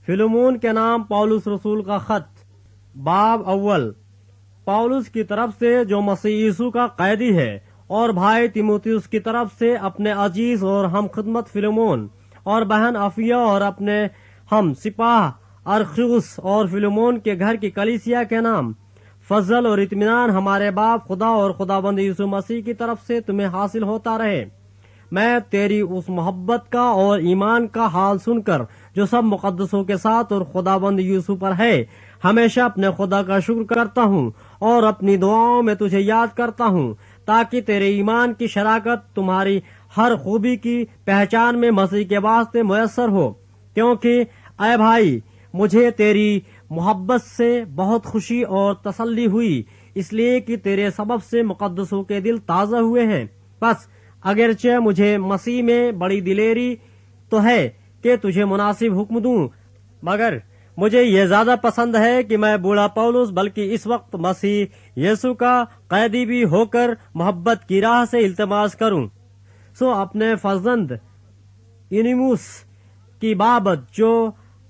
फिलमोन के नाम पौलुस रसूल का खत। बाब अव्वल। पौलुस की तरफ से जो मसीह यीशु का कैदी है, और भाई तीमुथियुस की तरफ से अपने अजीज और हम खिदमत फिलमोन और बहन अफिया और अपने हम सिपाह अरखुस और फिलमोन के घर की कलीसिया के नाम, फजल और इत्मीनान हमारे बाप खुदा और खुदाबंद यीशु मसीह की तरफ से तुम्हें हासिल होता रहे। मैं तेरी उस मोहब्बत का और ईमान का हाल सुनकर जो सब मुकद्दसों के साथ और खुदाबंद यीशु पर है, हमेशा अपने खुदा का शुक्र करता हूँ और अपनी दुआओं में तुझे याद करता हूँ, ताकि तेरे ईमान की शराकत तुम्हारी हर खूबी की पहचान में मसीह के वास्ते मुयस्सर हो। क्योंकि ऐ भाई, मुझे तेरी मोहब्बत से बहुत खुशी और तसल्ली हुई, इसलिए कि तेरे सबब से मुकद्दसों के दिल ताज़ा हुए हैं। बस अगरचे मुझे मसीह में बड़ी दिलेरी तो है कि तुझे मुनासिब हुक्म दूं, मगर मुझे ये ज्यादा पसंद है कि मैं बूढ़ा पौलुस बल्कि इस वक्त मसीह यीशु का कैदी भी होकर मोहब्बत की राह से इल्तमास करूं। सो अपने फर्जंद यूनिमुस की बाबत जो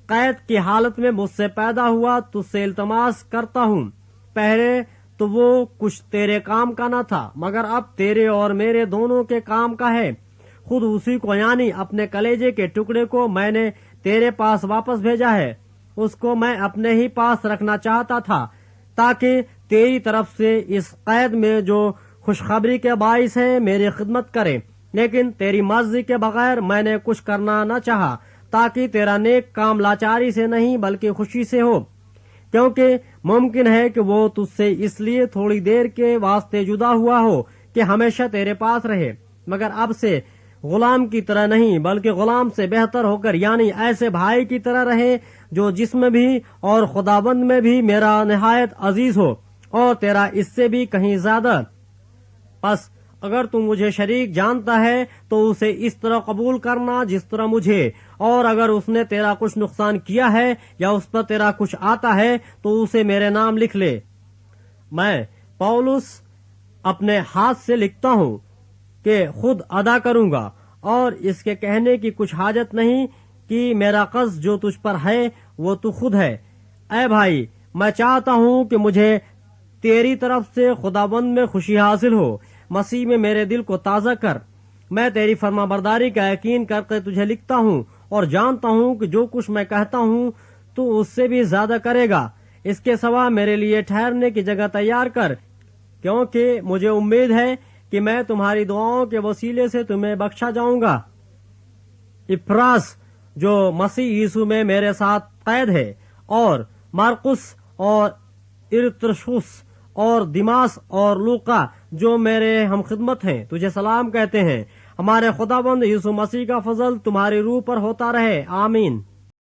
कैद की हालत में मुझसे पैदा हुआ, तुझसे इल्तमास करता हूँ। पहले तो वो कुछ तेरे काम का न था, मगर अब तेरे और मेरे दोनों के काम का है। खुद उसी को, यानी अपने कलेजे के टुकड़े को मैंने तेरे पास वापस भेजा है। उसको मैं अपने ही पास रखना चाहता था, ताकि तेरी तरफ से इस कैद में जो खुशखबरी के बाइस है मेरी खिदमत करे। लेकिन तेरी मर्जी के बगैर मैंने कुछ करना न चाहा, ताकि तेरा नेक काम लाचारी से नहीं बल्कि खुशी से हो। क्योंकि मुमकिन है कि वो तुझसे इसलिए थोड़ी देर के वास्ते जुदा हुआ हो कि हमेशा तेरे पास रहे, मगर अब से गुलाम की तरह नहीं बल्कि गुलाम से बेहतर होकर, यानी ऐसे भाई की तरह रहे जो जिस्म भी और खुदाबंद में भी मेरा निहायत अजीज हो, और तेरा इससे भी कहीं ज्यादा। बस अगर तू मुझे शरीक जानता है तो उसे इस तरह कबूल करना जिस तरह मुझे, और अगर उसने तेरा कुछ नुकसान किया है या उस पर तेरा कुछ आता है तो उसे मेरे नाम लिख ले। मैं पौलुस अपने हाथ से लिखता हूँ कि खुद अदा करूंगा, और इसके कहने की कुछ हाजत नहीं कि मेरा कर्ज जो तुझ पर है वो तू खुद है। ऐ भाई, मैं चाहता हूँ कि मुझे तेरी तरफ से खुदाबंद में खुशी हासिल हो। मसीह में मेरे दिल को ताज़ा कर। मैं तेरी फरमाबरदारी का यकीन करके तुझे लिखता हूँ, और जानता हूँ कि जो कुछ मैं कहता हूँ तू उससे भी ज्यादा करेगा। इसके सिवा मेरे लिए ठहरने की जगह तैयार कर, क्योंकि मुझे उम्मीद है कि मैं तुम्हारी दुआओं के वसीले से तुम्हें बख्शा जाऊंगा। इफ्रास जो मसीह यीशु में मेरे साथ कैद है, और मार्कुस और इरतुशुस और दिमास और लूका जो मेरे हम खिदमत हैं, तुझे सलाम कहते हैं। हमारे खुदाबंद यीशु मसीह का फजल तुम्हारी रूह पर होता रहे। आमीन।